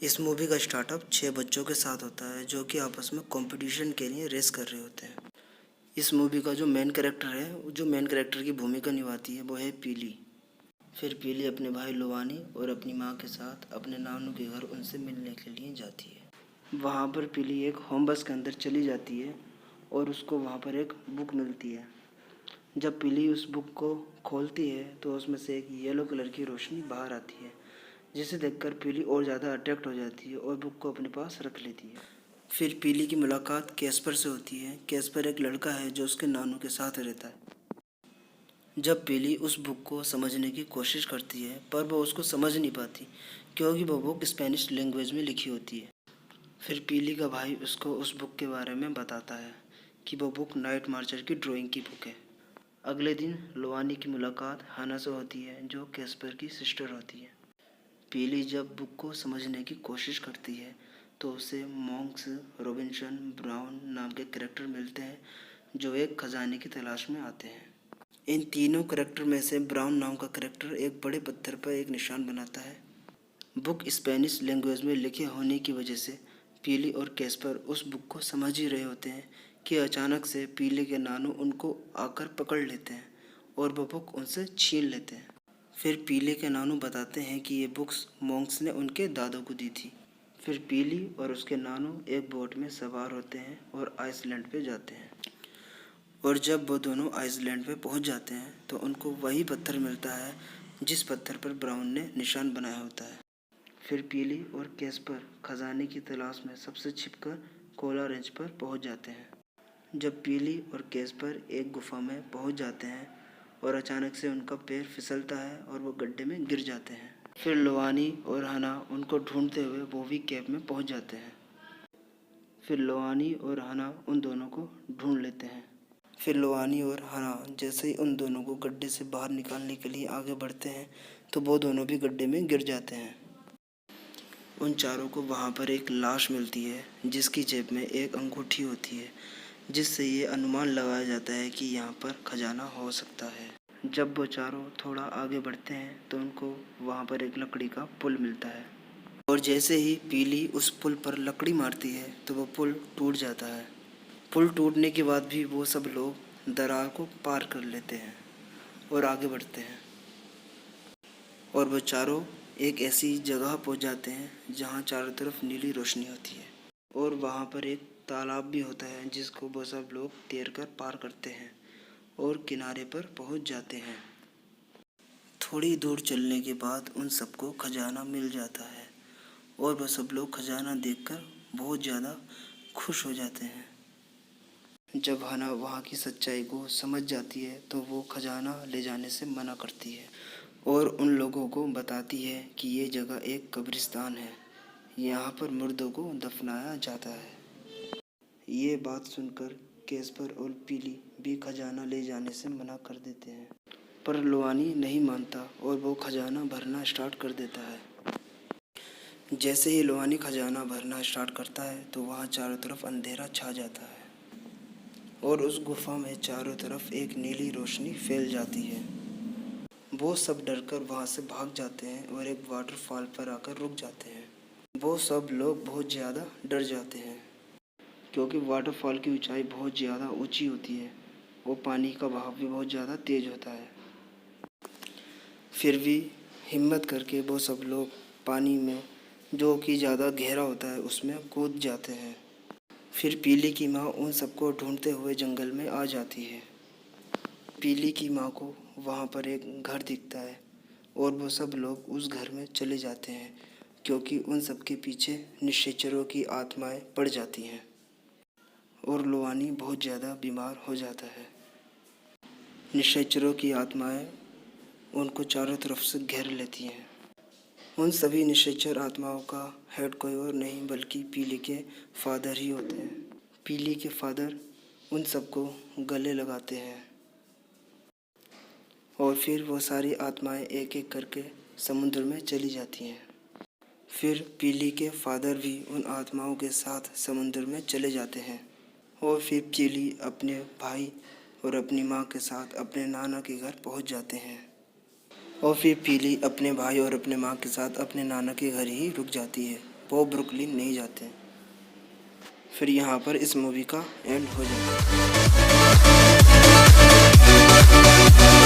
इस मूवी का स्टार्टअप 6 बच्चों के साथ होता है जो कि आपस में कंपटीशन के लिए रेस कर रहे होते हैं। इस मूवी का जो मेन कैरेक्टर है, जो मेन कैरेक्टर की भूमिका निभाती है, वो है पीली। फिर पीली अपने भाई लोवानी और अपनी माँ के साथ अपने नानू के घर उनसे मिलने के लिए जाती है। वहाँ पर पीली एक होम बस के अंदर चली जाती है और उसको वहाँ पर एक बुक मिलती है। जब पीली उस बुक को खोलती है तो उसमें से एक येलो कलर की रोशनी बाहर आती है, जिसे देखकर पीली और ज़्यादा अट्रैक्ट हो जाती है और बुक को अपने पास रख लेती है। फिर पीली की मुलाकात कैस्पर से होती है। कैस्पर एक लड़का है जो उसके नानू के साथ रहता है। जब पीली उस बुक को समझने की कोशिश करती है पर वो उसको समझ नहीं पाती क्योंकि वो बुक स्पेनिश लैंग्वेज में लिखी होती है। फिर पीली का भाई उसको उस बुक के बारे में बताता है कि वो बुक नाइट मार्चर की ड्राइंग की बुक है। अगले दिन लोवानी की मुलाकात हाना से होती है जो कैस्पर की सिस्टर होती है। पीली जब बुक को समझने की कोशिश करती है तो उसे मॉन्क्स रॉबिन्सन ब्राउन नाम के कैरेक्टर मिलते हैं जो एक खजाने की तलाश में आते हैं। इन तीनों कैरेक्टर में से ब्राउन नाम का कैरेक्टर एक बड़े पत्थर पर एक निशान बनाता है। बुक स्पेनिश लैंग्वेज में लिखे होने की वजह से पीली और कैस्पर उस बुक को समझ ही रहे होते हैं कि अचानक से पीली के नानू उनको आकर पकड़ लेते हैं और वो बुक उनसे छीन लेते हैं। फिर पीली के नानू बताते हैं कि ये बुक्स मॉन्क्स ने उनके दादों को दी थी। फिर पीली और उसके नानू एक बोट में सवार होते हैं और आइसलैंड पे जाते हैं। और जब वो दोनों आइसलैंड पे पहुंच जाते हैं तो उनको वही पत्थर मिलता है जिस पत्थर पर ब्राउन ने निशान बनाया होता है। फिर पीली और कैस्पर खजाने की तलाश में सबसे छिपकर कोला रेंज पर पहुंच जाते हैं। जब पीली और कैस्पर एक गुफा में पहुंच जाते हैं और अचानक से उनका पैर फिसलता है और वो गड्ढे में गिर जाते हैं। फिर लोवानी और हना उनको ढूंढते हुए बोवी केव में पहुंच जाते हैं। फिर लोवानी और हना उन दोनों को ढूंढ लेते हैं। फिर लोवानी और हना जैसे ही उन दोनों को गड्ढे से बाहर निकालने के लिए आगे बढ़ते हैं तो वो दोनों भी गड्ढे में गिर जाते हैं। उन चारों को वहाँ पर एक लाश मिलती है जिसकी जेब में एक अंगूठी होती है, जिससे ये अनुमान लगाया जाता है कि यहाँ पर खजाना हो सकता है। जब वो चारों थोड़ा आगे बढ़ते हैं तो उनको वहाँ पर एक लकड़ी का पुल मिलता है और जैसे ही पीली उस पुल पर लकड़ी मारती है तो वो पुल टूट जाता है। पुल टूटने के बाद भी वो सब लोग दरार को पार कर लेते हैं और आगे बढ़ते हैं और वो चारों एक ऐसी जगह पहुंच जाते हैं जहां चारों तरफ नीली रोशनी होती है और वहां पर एक तालाब भी होता है जिसको वो सब लोग तैरकर पार करते हैं और किनारे पर पहुंच जाते हैं। थोड़ी दूर चलने के बाद उन सबको खजाना मिल जाता है और वह सब लोग खजाना देखकर बहुत ज़्यादा खुश हो जाते हैं। जब हना वहाँ की सच्चाई को समझ जाती है तो वो खजाना ले जाने से मना करती है और उन लोगों को बताती है कि ये जगह एक कब्रिस्तान है, यहाँ पर मुर्दों को दफनाया जाता है। ये बात सुनकर कैस्पर और पीली भी खजाना ले जाने से मना कर देते हैं, पर लोवानी नहीं मानता और वो खजाना भरना स्टार्ट कर देता है। जैसे ही लोवानी खजाना भरना स्टार्ट करता है तो वहाँ चारों तरफ अंधेरा छा जाता है और उस गुफा में चारों तरफ एक नीली रोशनी फैल जाती है। वो सब डरकर वहाँ से भाग जाते हैं और एक वाटरफॉल पर आकर रुक जाते हैं। वो सब लोग बहुत ज़्यादा डर जाते हैं क्योंकि वाटरफॉल की ऊंचाई बहुत ज़्यादा ऊंची होती है और पानी का बहाव भी बहुत ज़्यादा तेज़ होता है। फिर भी हिम्मत करके वो सब लोग पानी में, जो कि ज़्यादा गहरा होता है, उसमें कूद जाते हैं। फिर पीली की माँ उन सबको ढूंढते हुए जंगल में आ जाती है। पीली की माँ को वहाँ पर एक घर दिखता है और वो सब लोग उस घर में चले जाते हैं क्योंकि उन सब के पीछे निशाचरों की आत्माएं पड़ जाती हैं और लोवानी बहुत ज़्यादा बीमार हो जाता है। निशाचरों की आत्माएं उनको चारों तरफ से घेर लेती हैं। उन सभी निशाचर आत्माओं का हेड कोई और नहीं बल्कि पीली के फादर ही होते हैं। पीली के फादर उन सबको गले लगाते हैं और फिर वो सारी आत्माएं एक एक करके समुद्र में चली जाती हैं। फिर पीली के फादर भी उन आत्माओं के साथ समुद्र में चले जाते हैं और फिर पीली अपने भाई और अपनी माँ के साथ अपने नाना के घर पहुंच जाते हैं और फिर पीली अपने भाई और अपने माँ के साथ अपने नाना के घर ही रुक जाती है वो ब्रुकलिन नहीं जाते। फिर यहाँ पर इस मूवी का एंड हो जाता है।